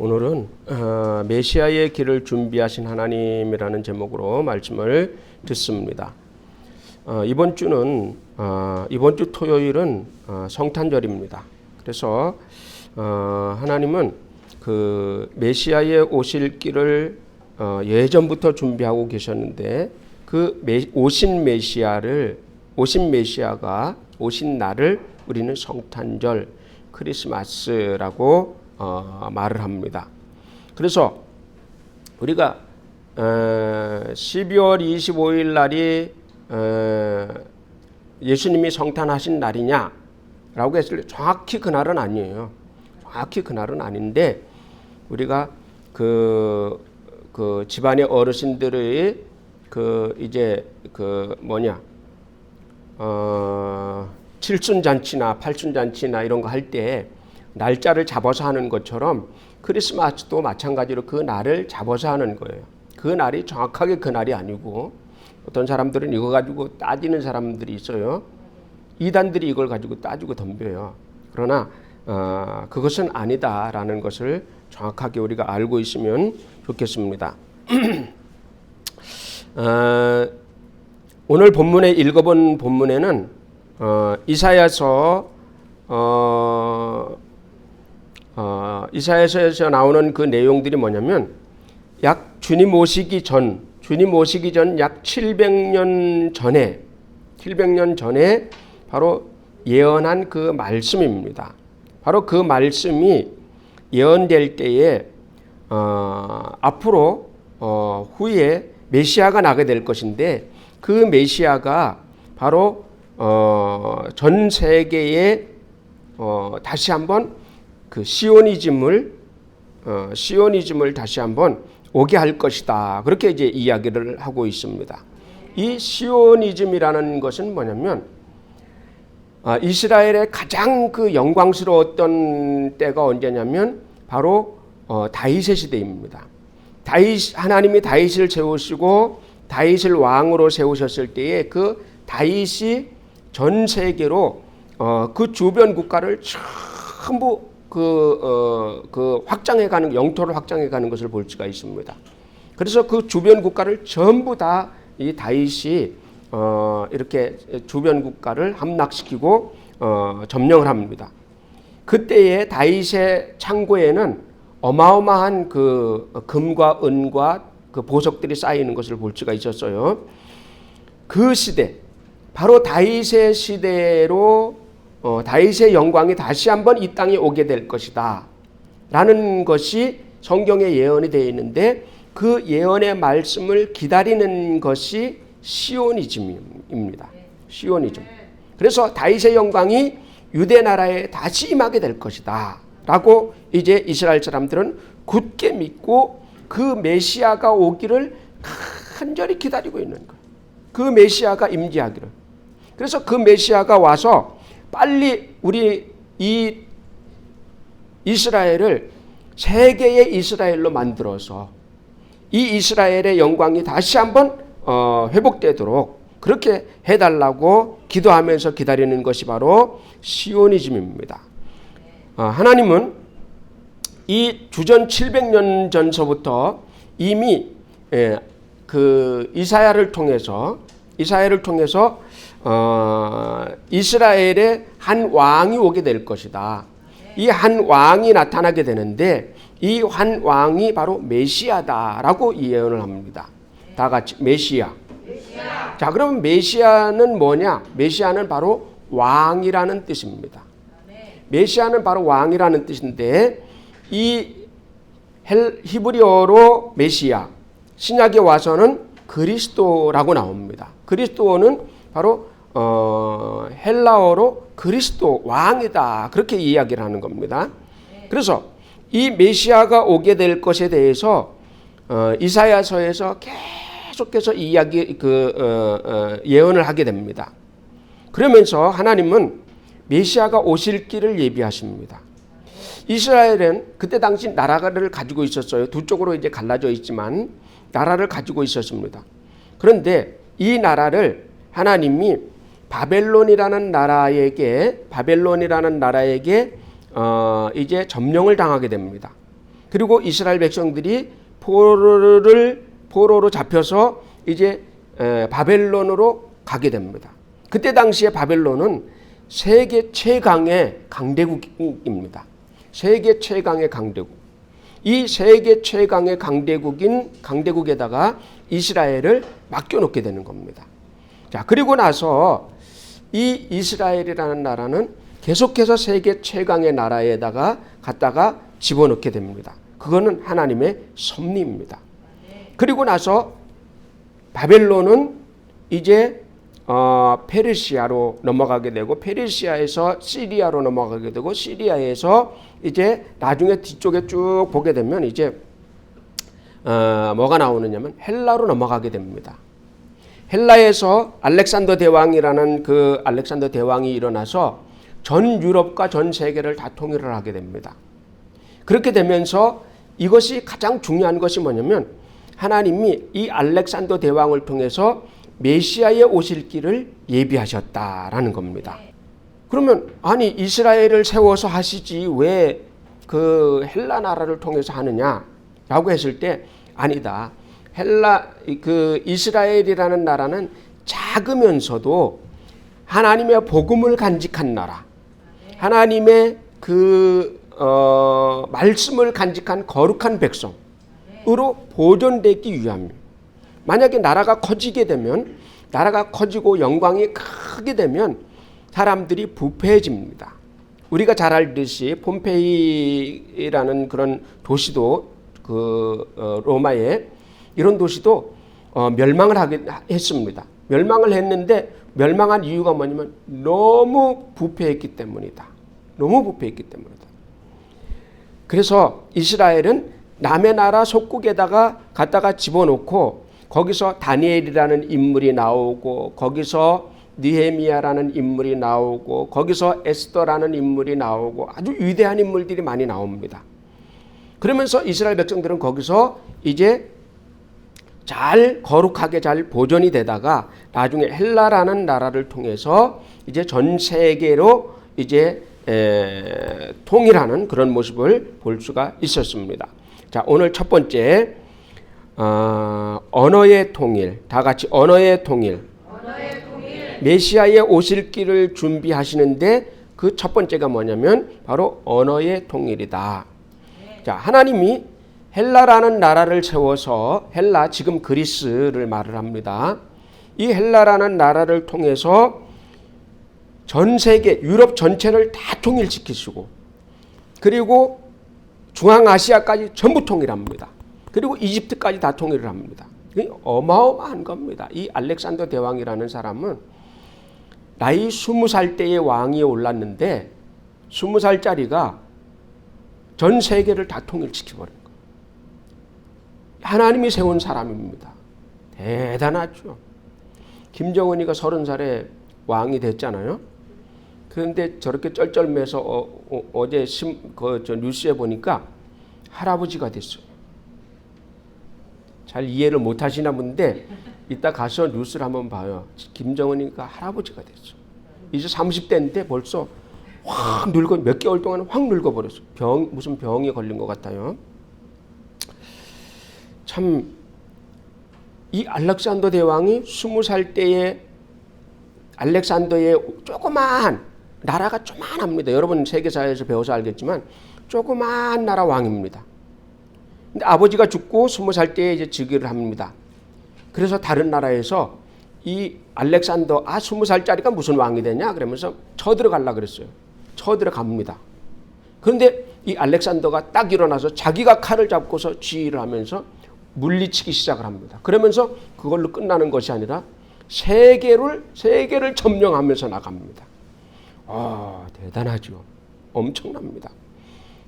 오늘은 메시아의 길을 준비하신 하나님이라는 제목으로 말씀을 듣습니다. 이번 주 토요일은 성탄절입니다. 그래서 하나님은 그 메시아의 오실 길을 예전부터 준비하고 계셨는데 그 오신 메시아가 오신 날을 우리는 성탄절, 크리스마스라고 말을 합니다. 그래서 우리가 12월 25일 날이 예수님이 성탄하신 날이냐라고 했을 때 정확히 그날은 아니에요. 정확히 그날은 아닌데 우리가 그 집안의 어르신들의 칠순잔치나 팔순잔치나 이런 거 할 때 날짜를 잡아서 하는 것처럼 크리스마스도 마찬가지로 그 날을 잡아서 하는 거예요. 그 날이 정확하게 그 날이 아니고 어떤 사람들은 이거 가지고 따지는 사람들이 있어요. 이단들이 이걸 가지고 따지고 덤벼요. 그러나 그것은 아니다라는 것을 정확하게 우리가 알고 있으면 좋겠습니다. 오늘 본문에 읽어본 본문에는 이사야서에서 나오는 그 내용들이 뭐냐면 약 주님 오시기 전 약 700년 전에 바로 예언한 그 말씀입니다. 바로 그 말씀이 예언될 때에 앞으로 후에 메시아가 나게 될 것인데 그 메시아가 바로 전 세계에 다시 한번 그 시오니즘을 다시 한번 오게 할 것이다. 그렇게 이제 이야기를 하고 있습니다. 이 시오니즘이라는 것은 뭐냐면 이스라엘의 가장 그 영광스러웠던 때가 언제냐면 바로 다윗의 시대입니다. 하나님이 다윗을 세우시고 다윗을 왕으로 세우셨을 때에 그 다윗이 전 세계로 그 주변 국가를 전부 확장해가는 영토를 확장해가는 것을 볼 수가 있습니다. 그래서 그 주변 국가를 전부 다 이 다윗이 이렇게 주변 국가를 함락시키고 점령을 합니다. 그때의 다윗의 창고에는 어마어마한 그 금과 은과 그 보석들이 쌓이는 것을 볼 수가 있었어요. 그 시대, 바로 다윗의 시대로 다윗의 영광이 다시 한번 이 땅에 오게 될 것이다 라는 것이 성경에 예언이 되어 있는데 그 예언의 말씀을 기다리는 것이 시오니즘입니다. 시오니즘. 그래서 다윗의 영광이 유대 나라에 다시 임하게 될 것이다 라고 이제 이스라엘 사람들은 굳게 믿고 그 메시아가 오기를 간절히 기다리고 있는 거예요. 그 메시아가 임재하기를. 그래서 그 메시아가 와서 빨리 우리 이 이스라엘을 세계의 이스라엘로 만들어서 이 이스라엘의 영광이 다시 한번 회복되도록 그렇게 해달라고 기도하면서 기다리는 것이 바로 시오니즘입니다. 하나님은 이 주전 700년 전서부터 이미 그 이사야를 통해서 이스라엘에 한 왕이 오게 될 것이다. 이 한 왕이 나타나게 되는데 이 한 왕이 바로 메시아다라고 예언을 합니다. 다 같이 메시아. 자, 그러면 메시아는 뭐냐? 메시아는 바로 왕이라는 뜻입니다. 메시아는 바로 왕이라는 뜻인데 이 히브리어로 메시아, 신약에 와서는 그리스도라고 나옵니다. 그리스도는 바로 헬라어로 그리스도 왕이다 그렇게 이야기를 하는 겁니다. 그래서 이 메시아가 오게 될 것에 대해서 이사야서에서 계속해서 예언을 하게 됩니다. 그러면서 하나님은 메시아가 오실 길을 예비하십니다. 이스라엘은 그때 당시 나라를 가지고 있었어요. 두 쪽으로 이제 갈라져 있지만 나라를 가지고 있었습니다. 그런데 이 나라를 하나님이 바벨론이라는 나라에게 이제 점령을 당하게 됩니다. 그리고 이스라엘 백성들이 포로로 잡혀서 이제 바벨론으로 가게 됩니다. 그때 당시에 바벨론은 세계 최강의 강대국입니다. 세계 최강의 강대국. 이 세계 최강의 강대국에다가 이스라엘을 맡겨놓게 되는 겁니다. 자, 그리고 나서 이 이스라엘이라는 나라는 계속해서 세계 최강의 나라에다가 갖다가 집어넣게 됩니다. 그거는 하나님의 섭리입니다. 그리고 나서 바벨론은 이제 페르시아로 넘어가게 되고, 페르시아에서 시리아로 넘어가게 되고, 시리아에서 이제 나중에 뒤쪽에 쭉 보게 되면 이제 뭐가 나오느냐면 헬라로 넘어가게 됩니다. 헬라에서 알렉산더 대왕이라는 그 알렉산더 대왕이 일어나서 전 유럽과 전 세계를 다 통일을 하게 됩니다. 그렇게 되면서 이것이 가장 중요한 것이 뭐냐면 하나님이 이 알렉산더 대왕을 통해서 메시아의 오실 길을 예비하셨다라는 겁니다. 그러면 아니 이스라엘을 세워서 하시지 왜 그 헬라 나라를 통해서 하느냐라고 했을 때 아니다. 그 이스라엘이라는 나라는 작으면서도 하나님의 복음을 간직한 나라, 하나님의 그 말씀을 간직한 거룩한 백성으로 보존되기 위함입니다. 만약에 나라가 커지게 되면, 나라가 커지고 영광이 크게 되면 사람들이 부패해집니다. 우리가 잘 알듯이 폼페이라는 그런 도시도 로마에 이런 도시도 멸망을 했습니다. 멸망을 했는데 멸망한 이유가 뭐냐면 너무 부패했기 때문이다. 너무 부패했기 때문이다. 그래서 이스라엘은 남의 나라 속국에다가 갖다가 집어넣고 거기서 다니엘이라는 인물이 나오고 거기서 느헤미야라는 인물이 나오고 거기서 에스더라는 인물이 나오고 아주 위대한 인물들이 많이 나옵니다. 그러면서 이스라엘 백성들은 거기서 이제 잘 거룩하게 잘 보존이 되다가 나중에 헬라라는 나라를 통해서 이제 전 세계로 이제 통일하는 그런 모습을 볼 수가 있었습니다. 자, 오늘 첫 번째 언어의 통일, 다 같이 언어의 통일. 메시아의 오실 길을 준비하시는데 그 첫 번째가 뭐냐면 바로 언어의 통일이다. 자, 하나님이 헬라라는 나라를 세워서 헬라 지금 그리스를 말을 합니다. 이 헬라라는 나라를 통해서 전 세계 유럽 전체를 다 통일시키시고 그리고 중앙아시아까지 전부 통일합니다. 그리고 이집트까지 다 통일을 합니다. 어마어마한 겁니다. 이 알렉산더 대왕이라는 사람은 나이 20살 때의 왕위에 올랐는데 20살짜리가 전 세계를 다 통일시켜버린 거예요. 하나님이 세운 사람입니다. 대단하죠. 김정은이가 30살에 왕이 됐잖아요. 그런데 저렇게 쩔쩔매서 어제 뉴스에 보니까 할아버지가 됐어요. 잘 이해를 못 하시나 본데 이따 가서 뉴스를 한번 봐요. 김정은이가 할아버지가 됐어. 이제 30대인데 벌써 확 늙어, 몇 개월 동안 확 늙어버렸어. 무슨 병에 걸린 것 같아요. 참, 이 알렉산더 대왕이 20살 때에 알렉산더의 조그마한 나라가 조그만합니다. 여러분 세계사에서 배워서 알겠지만 조그마한 나라 왕입니다. 근데 아버지가 죽고 20살 때에 이제 즉위를 합니다. 그래서 다른 나라에서 이 알렉산더 20살짜리가 무슨 왕이 되냐 그러면서 쳐들어가려고 그랬어요. 쳐들어갑니다. 그런데 이 알렉산더가 딱 일어나서 자기가 칼을 잡고서 지휘를 하면서 물리치기 시작을 합니다. 그러면서 그걸로 끝나는 것이 아니라 세계를 점령하면서 나갑니다. 대단하죠. 엄청납니다.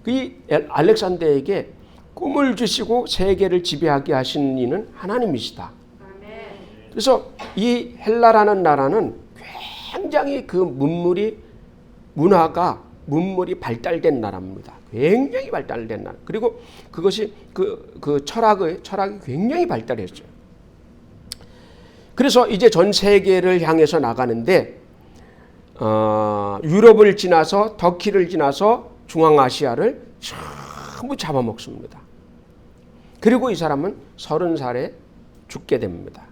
이 알렉산더에게 꿈을 주시고 세계를 지배하게 하신 이는 하나님이시다. 그래서 이 헬라라는 나라는 굉장히 그 문물이 발달된 나라입니다. 굉장히 발달된 나라. 그리고 그것이 그 철학이 굉장히 발달했어요. 그래서 이제 전 세계를 향해서 나가는데 유럽을 지나서 터키를 지나서 중앙아시아를 전부 잡아먹습니다. 그리고 이 사람은 30살에 죽게 됩니다.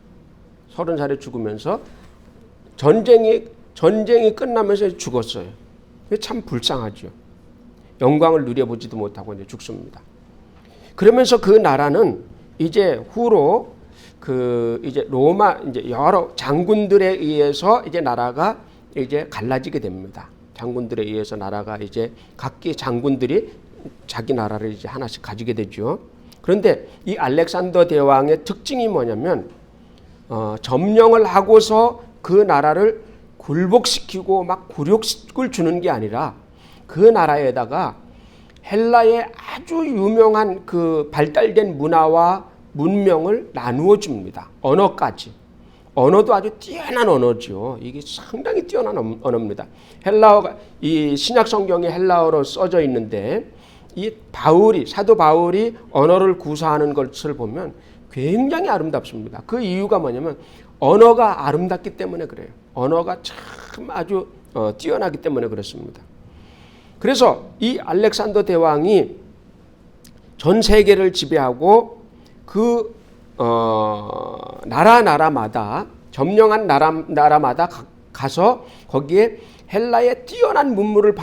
30살에 죽으면서 전쟁이 끝나면서 죽었어요. 참 불쌍하죠. 영광을 누려보지도 못하고 이제 죽습니다. 그러면서 그 나라는 이제 후로 이제 로마 이제 여러 장군들에 의해서 이제 나라가 이제 갈라지게 됩니다. 장군들에 의해서 나라가 이제 각기 장군들이 자기 나라를 이제 하나씩 가지게 되죠. 그런데 이 알렉산더 대왕의 특징이 뭐냐면 점령을 하고서 그 나라를 굴복시키고 막 굴욕을 주는 게 아니라 그 나라에다가 헬라의 아주 유명한 그 발달된 문화와 문명을 나누어 줍니다. 언어까지. 언어도 아주 뛰어난 언어죠. 이게 상당히 뛰어난 언어입니다. 헬라어가 이 신약 성경에 헬라어로 써져 있는데 이 사도 바울이 언어를 구사하는 것을 보면 굉장히 아름답습니다. 그 이유가 뭐냐면 언어가 아름답기 때문에 그래요. 언어가 참 아주 뛰어나기 때문에 그렇습니다. 그래서 이 알렉산더 대왕이 전 세계를 지배하고 그 나라마다 점령한 나라마다 가서 거기에 헬라의 뛰어난 문물을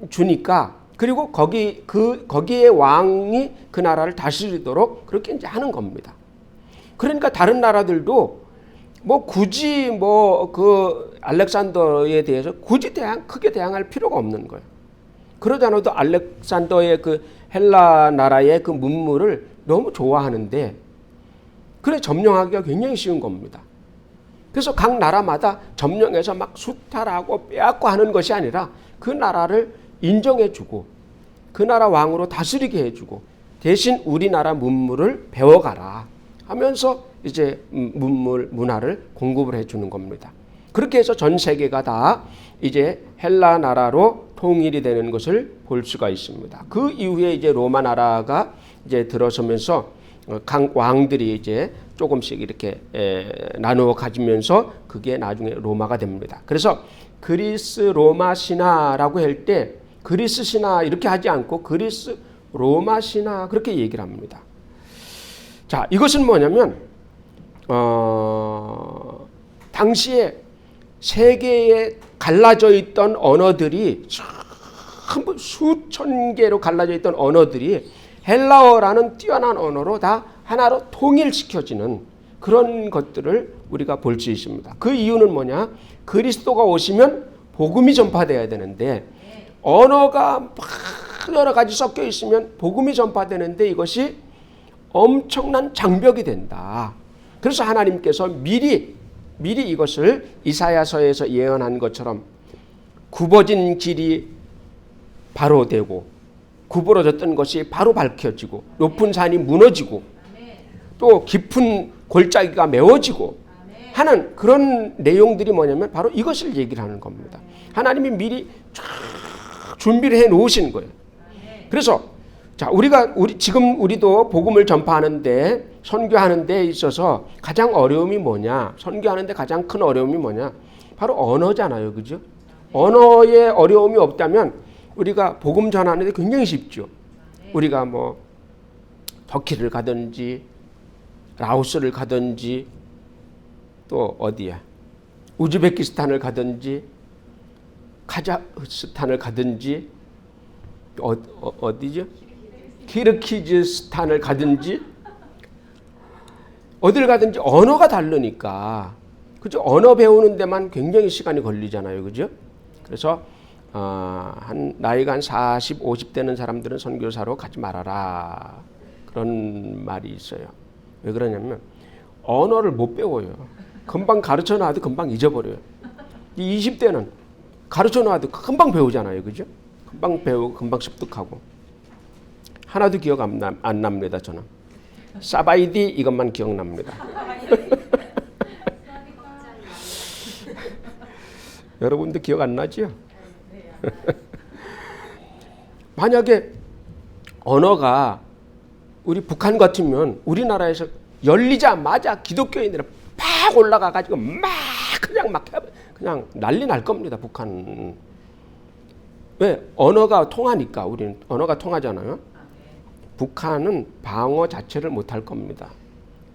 주니까 그리고 거기에 왕이 그 나라를 다스리도록 그렇게 이제 하는 겁니다. 그러니까 다른 나라들도 뭐 굳이 그 알렉산더에 대해서 굳이 크게 대항할 필요가 없는 거예요. 그러지 않아도 알렉산더의 그 헬라 나라의 그 문물을 너무 좋아하는데 그래 점령하기가 굉장히 쉬운 겁니다. 그래서 각 나라마다 점령해서 막 수탈하고 빼앗고 하는 것이 아니라 그 나라를 인정해주고 그 나라 왕으로 다스리게 해주고 대신 우리나라 문물을 배워가라 하면서 이제 문화를 공급을 해주는 겁니다. 그렇게 해서 전 세계가 다 이제 헬라 나라로 통일이 되는 것을 볼 수가 있습니다. 그 이후에 이제 로마 나라가 이제 들어서면서 각 왕들이 이제 조금씩 이렇게 나누어 가지면서 그게 나중에 로마가 됩니다. 그래서 그리스 로마 신화라고 할 때 그리스 신화 이렇게 하지 않고 그리스 로마 신화 그렇게 얘기를 합니다. 자, 이것은 뭐냐면 당시에 세계에 갈라져 있던 언어들이 전부 수천 개로 갈라져 있던 언어들이 헬라어라는 뛰어난 언어로 다 하나로 통일시켜지는 그런 것들을 우리가 볼 수 있습니다. 그 이유는 뭐냐? 그리스도가 오시면 복음이 전파돼야 되는데 언어가 막 여러 가지 섞여 있으면 복음이 전파되는데 이것이 엄청난 장벽이 된다. 그래서 하나님께서 미리 이것을 이사야서에서 예언한 것처럼 굽어진 길이 바로 되고 구부러졌던 것이 바로 밝혀지고 높은 산이 무너지고 또 깊은 골짜기가 메워지고 하는 그런 내용들이 뭐냐면 바로 이것을 얘기를 하는 겁니다. 하나님이 미리 쫙 준비를 해 놓으신 거예요. 그래서 자, 지금 우리도 복음을 전파하는데 선교하는 데 있어서 가장 어려움이 뭐냐? 선교하는데 가장 큰 어려움이 뭐냐? 바로 언어잖아요. 그죠? 언어에 어려움이 없다면 우리가 복음 전하는데 굉장히 쉽죠. 우리가 뭐 터키를 가든지 라오스를 가든지 또 어디야? 우즈베키스탄을 가든지 카자흐스탄을 가든지 어디죠? 키르기즈스탄을 가든지 어딜 가든지 언어가 다르니까 그죠? 언어 배우는 데만 굉장히 시간이 걸리잖아요. 그죠? 그래서 나이가 한 40, 50 되는 사람들은 선교사로 가지 말아라. 그런 말이 있어요. 왜 그러냐면 언어를 못 배워요. 금방 가르쳐 놔도 금방 잊어버려요. 이 20대는 가르쳐 놔도 금방 배우잖아요. 그죠? 금방 배우고 금방 습득하고. 하나도 기억 안 납니다. 저는. 사바이디 이것만 기억납니다. 여러분도 기억 안 나죠? 만약에 언어가 우리 북한 같으면 우리나라에서 열리자마자 기독교인들은 팍 올라가가지고 그냥 난리 날 겁니다. 북한. 왜? 언어가 통하니까. 우리는 언어가 통하잖아요. 북한은 방어 자체를 못할 겁니다.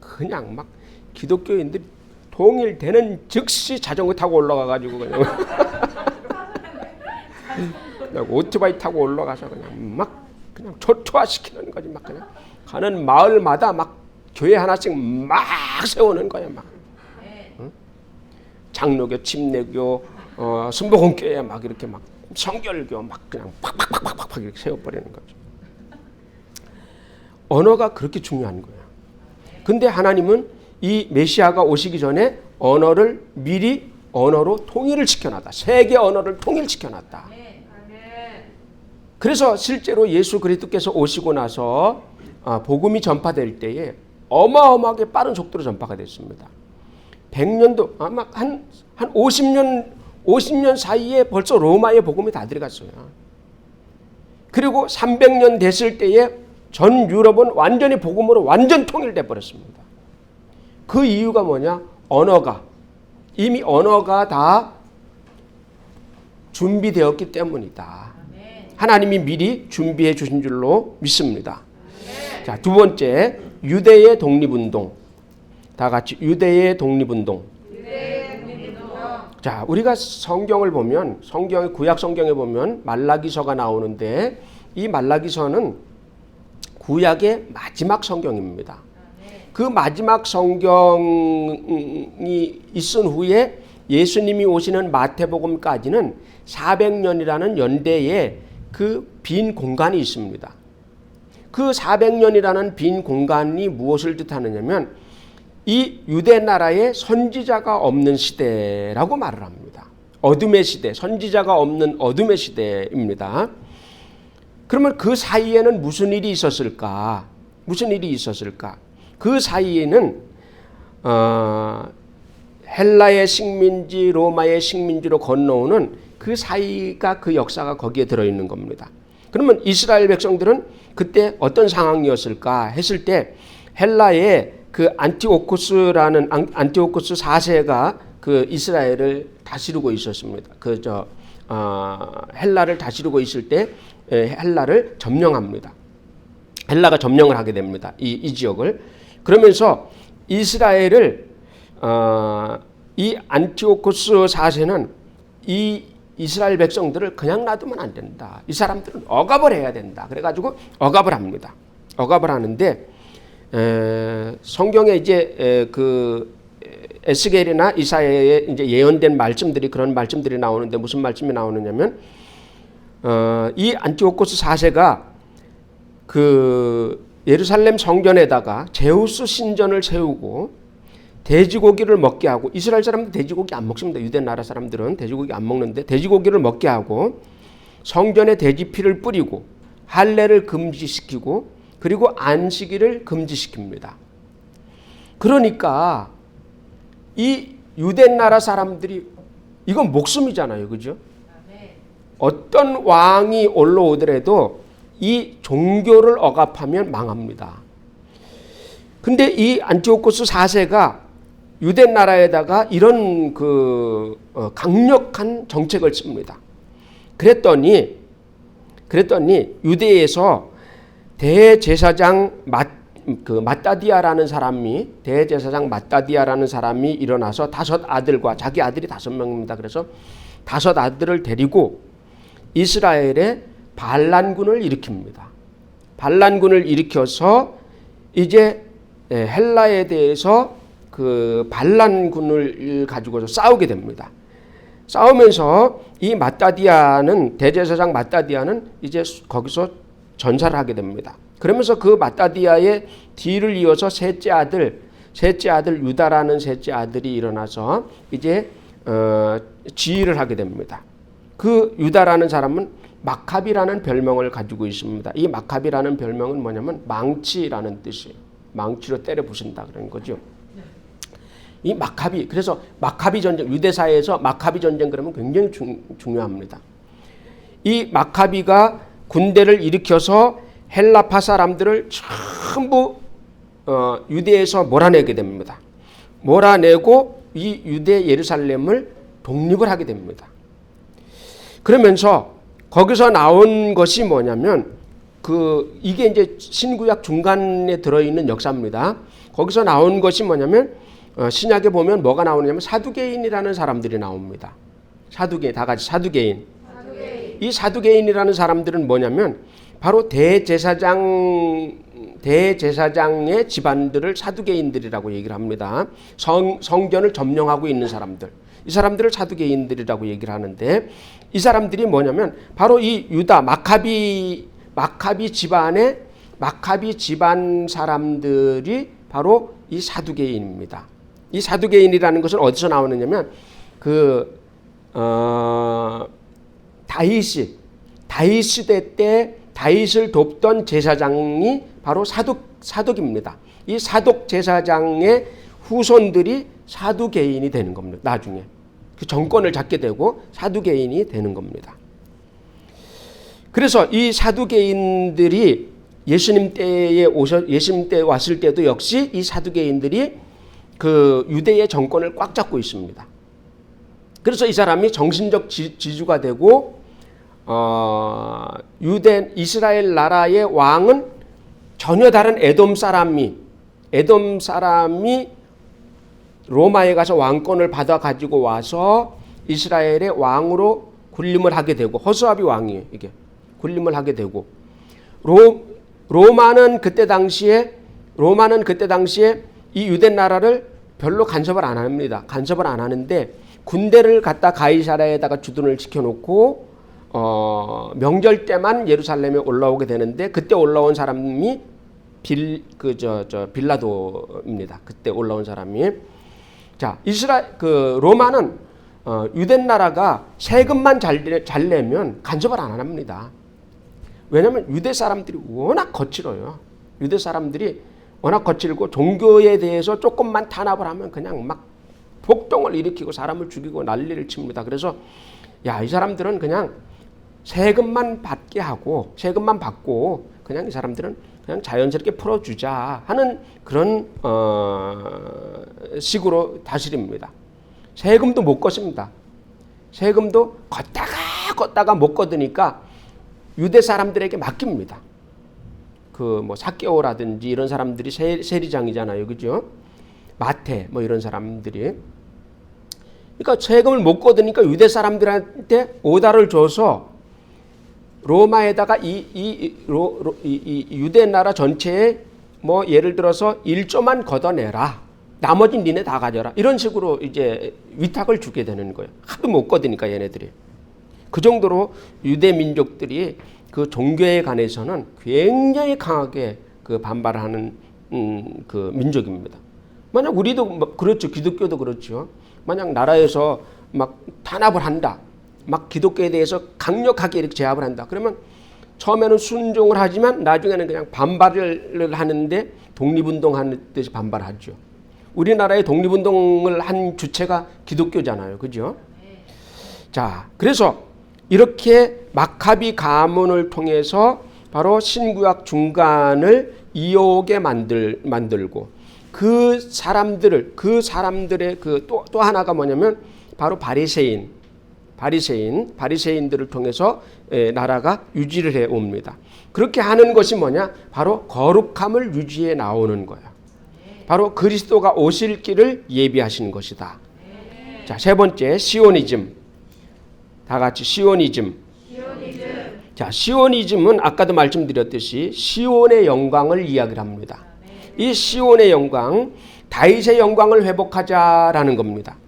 그냥 막 기독교인들이 통일되는 즉시 자전거 타고 올라가가지고 그냥 오토바이 타고 올라가서 그냥 초토화시키는 거지. 막 그냥 가는 마을마다 막 교회 하나씩 막 세우는 거야. 막 응? 장로교, 침례교, 순복음교회 막 이렇게 막 성결교 막 그냥 팍팍팍팍팍 이렇게 세워버리는 거죠. 언어가 그렇게 중요한 거예요. 근데 하나님은 이 메시아가 오시기 전에 언어를 미리 언어로 통일을 시켜놨다. 세계 언어를 통일시켜놨다. 그래서 실제로 예수 그리스도께서 오시고 나서 복음이 전파될 때에 어마어마하게 빠른 속도로 전파가 됐습니다. 100년도 아마 한 50년 사이에 벌써 로마의 복음이 다 들어갔어요. 그리고 300년 됐을 때에 전 유럽은 완전히 복음으로 완전 통일돼 버렸습니다. 그 이유가 뭐냐? 이미 언어가 다 준비되었기 때문이다. 하나님이 미리 준비해 주신 줄로 믿습니다. 자, 두 번째, 유대의 독립운동. 다 같이 유대의 독립운동. 자, 우리가 성경을 보면, 구약 성경에 보면 말라기서가 나오는데, 이 말라기서는 구약의 마지막 성경입니다. 그 마지막 성경이 있은 후에 예수님이 오시는 마태복음까지는 400년이라는 연대에 그 빈 공간이 있습니다. 그 400년이라는 빈 공간이 무엇을 뜻하느냐면 이 유대 나라에 선지자가 없는 시대라고 말을 합니다. 어둠의 시대, 선지자가 없는 어둠의 시대입니다. 그러면 그 사이에는 무슨 일이 있었을까? 그 사이에는 헬라의 식민지, 로마의 식민지로 건너오는 그 사이가 그 역사가 거기에 들어있는 겁니다. 그러면 이스라엘 백성들은 그때 어떤 상황이었을까 했을 때 헬라의 그 안티오쿠스 4세가 그 이스라엘을 다스리고 있었습니다. 헬라를 다스리고 있을 때 헬라를 점령합니다. 헬라가 점령을 하게 됩니다. 이 지역을. 그러면서 이스라엘을 이 안티오쿠스 4세는 이 이스라엘 백성들을 그냥 놔두면 안 된다. 이 사람들은 억압을 해야 된다. 그래가지고 억압을 합니다. 억압을 하는데 성경에 이제 그 에스겔이나 이사야에 이제 예언된 말씀들이 그런 말씀들이 나오는데 무슨 말씀이 나오느냐면 이 안티오쿠스 4세가 그 예루살렘 성전에다가 제우스 신전을 세우고 돼지고기를 먹게 하고 이스라엘 사람들 돼지고기 안 먹습니다. 유대 나라 사람들은 돼지고기 안 먹는데 돼지고기를 먹게 하고 성전에 돼지피를 뿌리고 할례를 금지시키고 그리고 안식일을 금지시킵니다. 그러니까 이 유대 나라 사람들이 이건 목숨이잖아요. 그죠? 어떤 왕이 올라오더라도 이 종교를 억압하면 망합니다. 근데 이 안티오쿠스 4세가 유대 나라에다가 이런 강력한 정책을 씁니다. 그랬더니 유대에서 대제사장 마따디아라는 사람이 일어나서 5 아들과 자기 아들이 5명입니다. 그래서 5 아들을 데리고 이스라엘에 반란군을 일으킵니다. 반란군을 일으켜서 이제 헬라에 대해서 그 반란군을 가지고서 싸우게 됩니다. 싸우면서 이 대제사장 마따디아는 이제 거기서 전사를 하게 됩니다. 그러면서 그 마따디아의 뒤를 이어서 셋째 아들 유다라는 셋째 아들이 일어나서 이제 지휘를 하게 됩니다. 그 유다라는 사람은 마카비라는 별명을 가지고 있습니다. 이 마카비라는 별명은 뭐냐면 망치라는 뜻이에요. 망치로 때려 부순다 그런 거죠. 이 마카비, 그래서 마카비 전쟁, 유대사회에서 마카비 전쟁 그러면 굉장히 중요합니다. 이 마카비가 군대를 일으켜서 헬라파 사람들을 전부 유대에서 몰아내게 됩니다. 몰아내고 이 유대 예루살렘을 독립을 하게 됩니다. 그러면서 거기서 나온 것이 뭐냐면 이게 이제 신구약 중간에 들어있는 역사입니다. 거기서 나온 것이 뭐냐면 신약에 보면 뭐가 나오냐면 사두개인이라는 사람들이 나옵니다. 사두개인, 다 같이 사두개인. 이 사두개인이라는 사람들은 뭐냐면 바로 대제사장의 집안들을 사두개인들이라고 얘기를 합니다. 성전을 점령하고 있는 사람들. 이 사람들을 사두개인들이라고 얘기를 하는데 이 사람들이 뭐냐면 바로 이 유다 마카비 집안 사람들이 바로 이 사두개인입니다. 이 사두개인이라는 것은 어디서 나오느냐면 다윗 시대 때 다윗을 돕던 제사장이 바로 사독입니다. 이 사독 제사장의 후손들이 사두개인이 되는 겁니다. 나중에 그 정권을 잡게 되고 사두개인이 되는 겁니다. 그래서 이 사두개인들이 예수님 때 왔을 때도 역시 이 사두개인들이 그 유대의 정권을 꽉 잡고 있습니다. 그래서 이 사람이 정신적 지주가 되고 이스라엘 나라의 왕은 전혀 다른 에돔 사람이 로마에 가서 왕권을 받아 가지고 와서 이스라엘의 왕으로 군림을 하게 되고 허수아비 왕이에요. 이게 군림을 하게 되고 로마는 그때 당시에 이 유대 나라를 별로 간섭을 안 합니다. 간섭을 안 하는데 군대를 갖다 가이사랴에다가 주둔을 시켜놓고 명절 때만 예루살렘에 올라오게 되는데 그때 올라온 사람이 빌라도입니다. 그때 올라온 사람이 자 로마는 유대 나라가 세금만 잘 내면 간섭을 안 합니다. 왜냐하면 유대 사람들이 워낙 거칠어요. 유대 사람들이 워낙 거칠고 종교에 대해서 조금만 탄압을 하면 그냥 막 폭동을 일으키고 사람을 죽이고 난리를 칩니다. 그래서 이 사람들은 그냥 세금만 받고 그냥 이 사람들은 그냥 자연스럽게 풀어주자 하는 그런 식으로 다스립니다. 세금도 못 걷습니다. 세금도 걷다가 못 걷으니까 유대 사람들에게 맡깁니다. 사케오라든지 이런 사람들이 세리장이잖아요. 그죠? 마태 이런 사람들이. 그러니까 세금을 못 걷으니까 유대 사람들한테 오다를 줘서 로마에다가 이 유대 나라 전체에 예를 들어서 1조만 걷어내라. 나머지는 니네 다 가져라. 이런 식으로 이제 위탁을 주게 되는 거예요. 하도 못 걷으니까 얘네들이. 그 정도로 유대 민족들이 그 종교에 관해서는 굉장히 강하게 반발하는 그 민족입니다. 만약 우리도 그렇죠. 기독교도 그렇죠. 만약 나라에서 막 탄압을 한다. 막 기독교에 대해서 강력하게 이렇게 제압을 한다. 그러면 처음에는 순종을 하지만 나중에는 그냥 반발을 하는데 독립운동하듯이 반발하죠. 우리나라의 독립운동을 한 주체가 기독교잖아요. 그죠? 자, 그래서 이렇게 마카비 가문을 통해서 바로 신구약 중간을 이어오게 만들고 그 사람들의 또 하나가 뭐냐면 바로 바리새인들을 통해서 나라가 유지를 해 옵니다. 그렇게 하는 것이 뭐냐? 바로 거룩함을 유지해 나오는 거예요. 바로 그리스도가 오실 길을 예비하신 것이다. 자, 세 번째 시오니즘. 다 같이 시오니즘. 자, 시오니즘은 아까도 말씀드렸듯이 시온의 영광을 이야기를 합니다. 이 시온의 영광, 다윗의 영광을 회복하자라는 겁니다.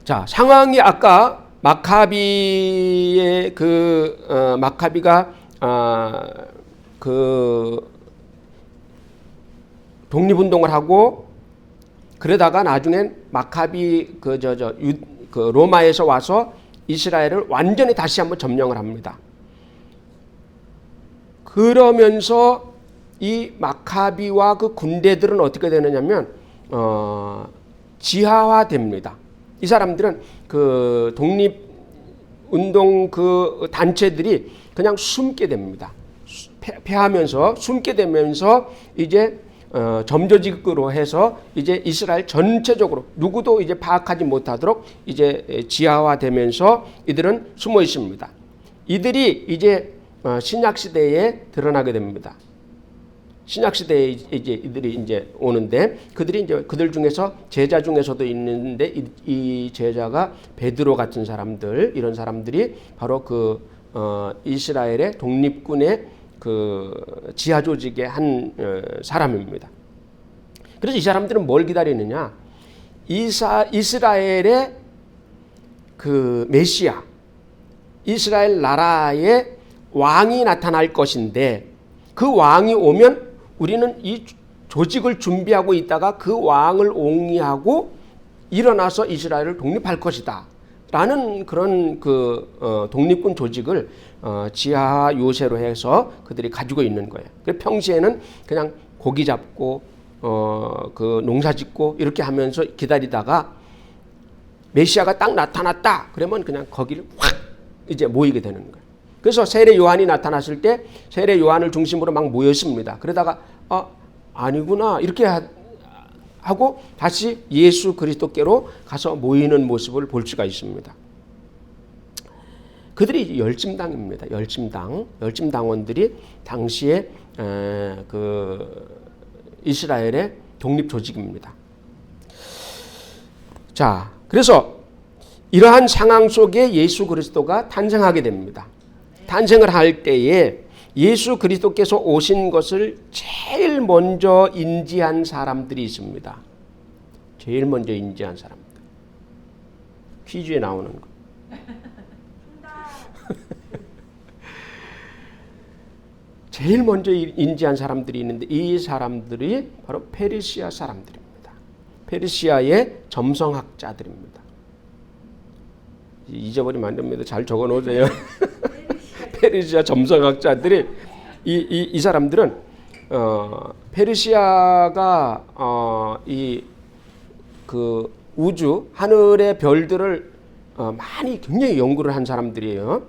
자, 상황이 아까 마카비가 독립운동을 하고 그러다가 나중엔 마카비 로마에서 와서 이스라엘을 완전히 다시 한번 점령을 합니다. 그러면서 이 마카비와 그 군대들은 어떻게 되느냐면 지하화됩니다. 이 사람들은 그 독립운동 그 단체들이 그냥 숨게 됩니다. 패하면서 숨게 되면서 이제 점조직으로 해서 이제 이스라엘 전체적으로 누구도 이제 파악하지 못하도록 이제 지하화되면서 이들은 숨어 있습니다. 이들이 이제 신약 시대에 드러나게 됩니다. 신약 시대에 이제 이들이 이제 오는데 그들이 이제 그들 중에서 제자 중에서도 있는데 이 제자가 베드로 같은 사람들, 이런 사람들이 바로 그 이스라엘의 독립군의 그 지하 조직의 한 사람입니다. 그래서 이 사람들은 뭘 기다리느냐? 이스라엘의 그 메시아, 이스라엘 나라의 왕이 나타날 것인데 그 왕이 오면 우리는 이 조직을 준비하고 있다가 그 왕을 옹이하고 일어나서 이스라엘을 독립할 것이다 라는 그런 그 독립군 조직을 지하 요새로 해서 그들이 가지고 있는 거예요. 평시에는 그냥 고기 잡고 그 농사 짓고 이렇게 하면서 기다리다가 메시아가 딱 나타났다 그러면 그냥 거기를 확 이제 모이게 되는 거예요. 그래서 세례 요한이 나타났을 때 세례 요한을 중심으로 막 모였습니다. 그러다가 아니구나 이렇게 하고 다시 예수 그리스도께로 가서 모이는 모습을 볼 수가 있습니다. 그들이 열심당입니다. 열심당원들이 당시에 그 이스라엘의 독립 조직입니다. 자, 그래서 이러한 상황 속에 예수 그리스도가 탄생하게 됩니다. 탄생을 할 때에 예수 그리스도께서 오신 것을 제일 먼저 인지한 사람들이 있습니다. 제일 먼저 인지한 사람들. 퀴즈에 나오는 거. 제일 먼저 인지한 사람들이 있는데 이 사람들이 바로 페르시아 사람들입니다. 페르시아의 점성학자들입니다. 잊어버리면 안 됩니다. 잘 적어놓으세요. 페르시아 점성학자들이 이 사람들은 페르시아가 이 그 우주 하늘의 별들을 많이 굉장히 연구를 한 사람들이에요.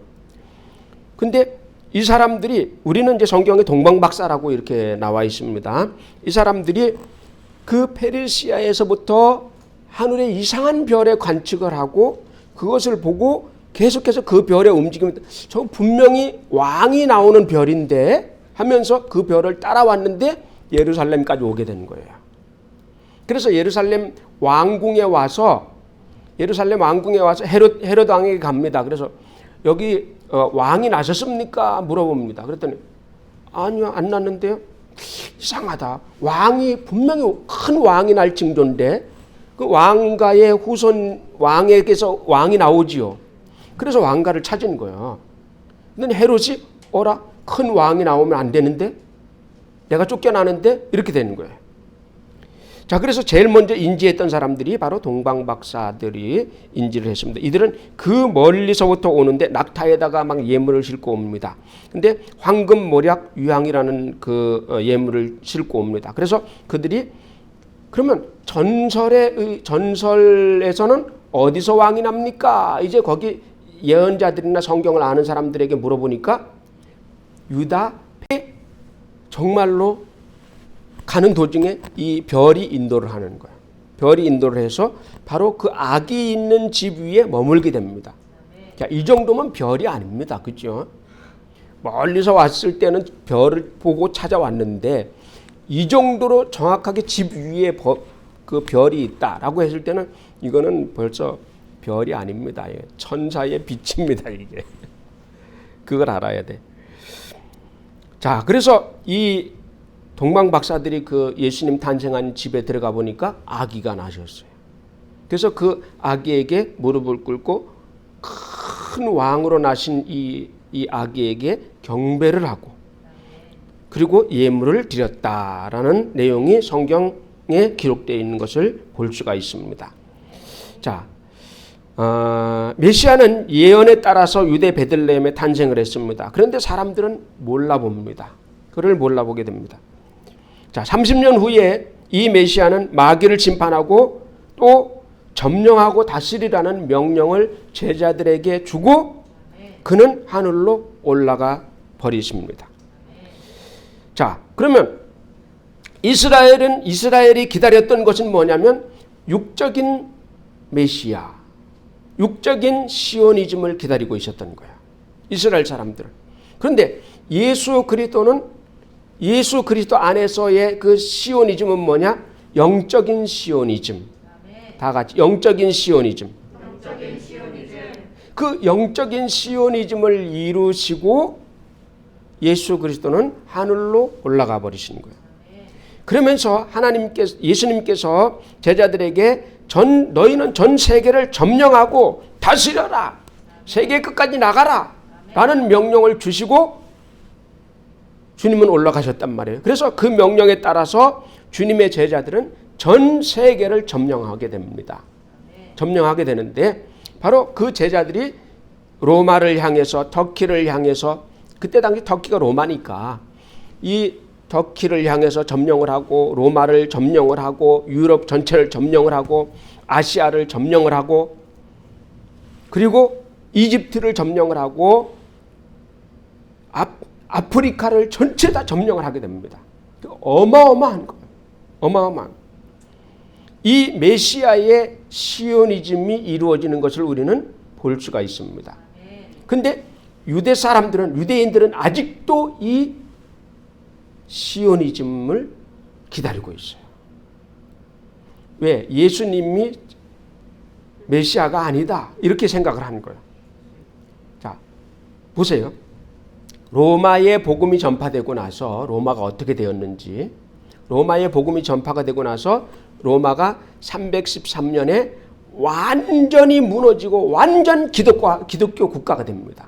근데 이 사람들이 우리는 이제 성경에 동방박사라고 이렇게 나와 있습니다. 이 사람들이 그 페르시아에서부터 하늘의 이상한 별에 관측을 하고 그것을 보고 계속해서 그 별의 움직임을 저 분명히 왕이 나오는 별인데 하면서 그 별을 따라왔는데 예루살렘까지 오게 된 거예요. 그래서 예루살렘 왕궁에 와서 헤롯 왕에게 갑니다. 그래서 여기 왕이 나셨습니까? 물어봅니다. 그랬더니 아니요, 안 났는데요. 이상하다. 왕이 분명히 큰 왕이 날 징조인데 그 왕가의 후손 왕에게서 왕이 나오지요. 그래서 왕가를 찾은 거예요. 근데 헤롯이 어라 큰 왕이 나오면 안 되는데 내가 쫓겨나는데 이렇게 되는 거예요. 자, 그래서 제일 먼저 인지했던 사람들이 바로 동방박사들이 인지를 했습니다. 이들은 그 멀리서부터 오는데 낙타에다가 막 예물을 싣고 옵니다. 근데 황금, 모략, 유향이라는 그 예물을 싣고 옵니다. 그래서 그들이 그러면 전설에서는 어디서 왕이 납니까? 이제 거기 예언자들이나 성경을 아는 사람들에게 물어보니까 유다에 정말로 가는 도중에 이 별이 인도를 하는 거예요. 별이 인도를 해서 바로 그 아기 있는 집 위에 머물게 됩니다. 자, 이 정도면 별이 아닙니다. 그죠? 멀리서 왔을 때는 별을 보고 찾아왔는데 이 정도로 정확하게 집 위에 그 별이 있다라고 했을 때는 이거는 벌써 별이 아닙니다. 천사의 빛입니다. 이게. 그걸 알아야 돼. 자, 그래서 이 동방박사들이 그 예수님 탄생한 집에 들어가 보니까 아기가 나셨어요. 그래서 그 아기에게 무릎을 꿇고 큰 왕으로 나신 이 아기에게 경배를 하고 그리고 예물을 드렸다라는 내용이 성경에 기록되어 있는 것을 볼 수가 있습니다. 자, 메시아는 예언에 따라서 유대 베들레헴에 탄생을 했습니다. 그런데 사람들은 몰라봅니다. 그를 몰라보게 됩니다. 자, 30년 후에 이 메시아는 마귀를 심판하고 또 점령하고 다스리라는 명령을 제자들에게 주고 그는 하늘로 올라가 버리십니다. 자, 그러면 이스라엘이 기다렸던 것은 뭐냐면 육적인 메시아, 육적인 시오니즘을 기다리고 있었던 거야. 이스라엘 사람들은. 그런데 예수 그리스도 안에서의 그 시오니즘은 뭐냐? 영적인 시오니즘. 다 같이 영적인 시오니즘. 그 영적인 시오니즘을 이루시고 예수 그리스도는 하늘로 올라가 버리시는 거예요. 그러면서 예수님께서 제자들에게 너희는 전 세계를 점령하고 다스려라. 세계 끝까지 나가라. 라는 명령을 주시고 주님은 올라가셨단 말이에요. 그래서 그 명령에 따라서 주님의 제자들은 전 세계를 점령하게 됩니다. 점령하게 되는데 바로 그 제자들이 로마를 향해서 터키를 향해서 그때 당시 터키가 로마니까 이 터키를 향해서 점령을 하고 로마를 점령을 하고 유럽 전체를 점령을 하고 아시아를 점령을 하고 그리고 이집트를 점령을 하고 아프리카를 전체 다 점령을 하게 됩니다. 어마어마한 거예요. 어마어마한. 이 메시아의 시오니즘이 이루어지는 것을 우리는 볼 수가 있습니다. 근데 유대인들은 아직도 이 시오니즘을 기다리고 있어요. 왜? 예수님이 메시아가 아니다. 이렇게 생각을 하는 거예요. 자, 보세요. 로마의 복음이 전파되고 나서 로마가 어떻게 되었는지, 로마의 복음이 전파가 되고 나서 로마가 313년에 완전히 무너지고 완전 기독교 국가가 됩니다.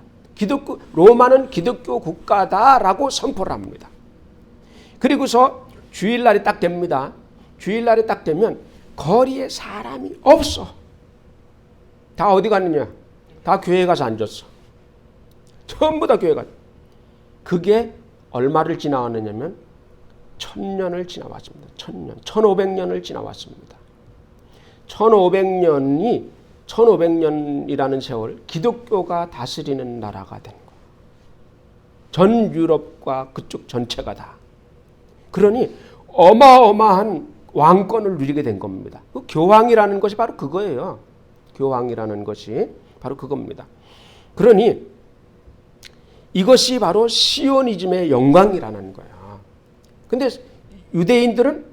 로마는 기독교 국가다라고 선포를 합니다. 그리고서 주일날이 딱 됩니다. 주일날이 딱 되면 거리에 사람이 없어. 다 어디 갔느냐? 다 교회에 가서 앉았어. 전부 다 교회 갔어. 그게 얼마를 지나왔느냐면 1000년을 지나왔습니다. 1500년을 지나왔습니다. 1500년이라는 세월 기독교가 다스리는 나라가 된 거예요. 전 유럽과 그쪽 전체가 다. 그러니 어마어마한 왕권을 누리게 된 겁니다. 그 교황이라는 것이 바로 그거예요. 교황이라는 것이 바로 그겁니다. 그러니 이것이 바로 시오니즘의 영광이라는 거예요. 근데 유대인들은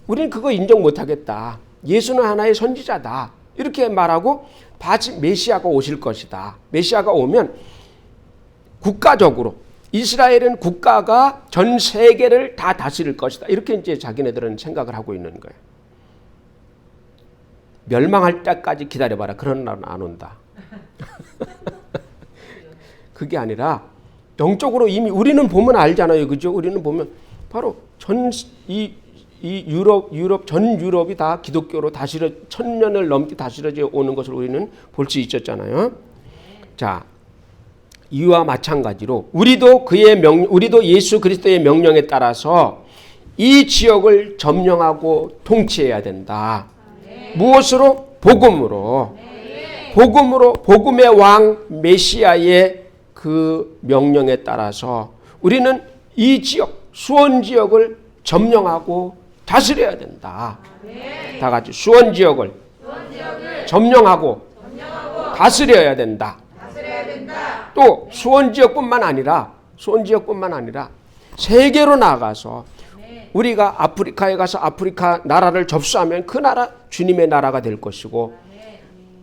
우리는 그거 인정 못하겠다. 예수는 하나의 선지자다. 이렇게 말하고 다시 메시아가 오실 것이다. 메시아가 오면 국가적으로 이스라엘은 국가가 전 세계를 다 다스릴 것이다. 이렇게 이제 자기네들은 생각을 하고 있는 거예요. 멸망할 때까지 기다려봐라. 그런 날은 안 온다. 그게 아니라 영적으로 이미 우리는 보면 알잖아요. 그죠? 우리는 보면 바로 유럽 전 유럽이 다 기독교로 1000년을 넘게 다스려져 오는 것을 우리는 볼 수 있었잖아요. 자, 이와 마찬가지로 우리도 예수 그리스도의 명령에 따라서 이 지역을 점령하고 통치해야 된다. 무엇으로? 복음으로. 복음의 왕 메시아의 그 명령에 따라서 우리는 이 지역, 수원 지역을 점령하고 다스려야 된다. 다 같이 수원 지역을 점령하고 다스려야 된다. 또 수원 지역뿐만 아니라 세계로 나가서 우리가 아프리카에 가서 아프리카 나라를 접수하면 그 나라 주님의 나라가 될 것이고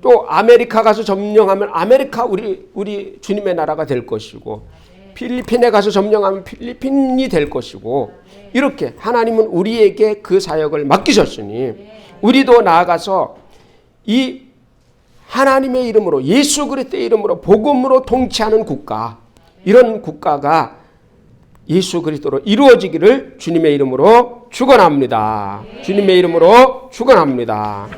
또 아메리카 가서 점령하면 아메리카 우리 주님의 나라가 될 것이고 필리핀에 가서 점령하면 필리핀이 될 것이고 이렇게 하나님은 우리에게 그 사역을 맡기셨으니 우리도 나아가서 이 하나님의 이름으로 예수 그리스도의 이름으로 복음으로 통치하는 국가 이런 국가가 예수 그리스도로 이루어지기를 주님의 이름으로 축원합니다. 주님의 이름으로 축원합니다.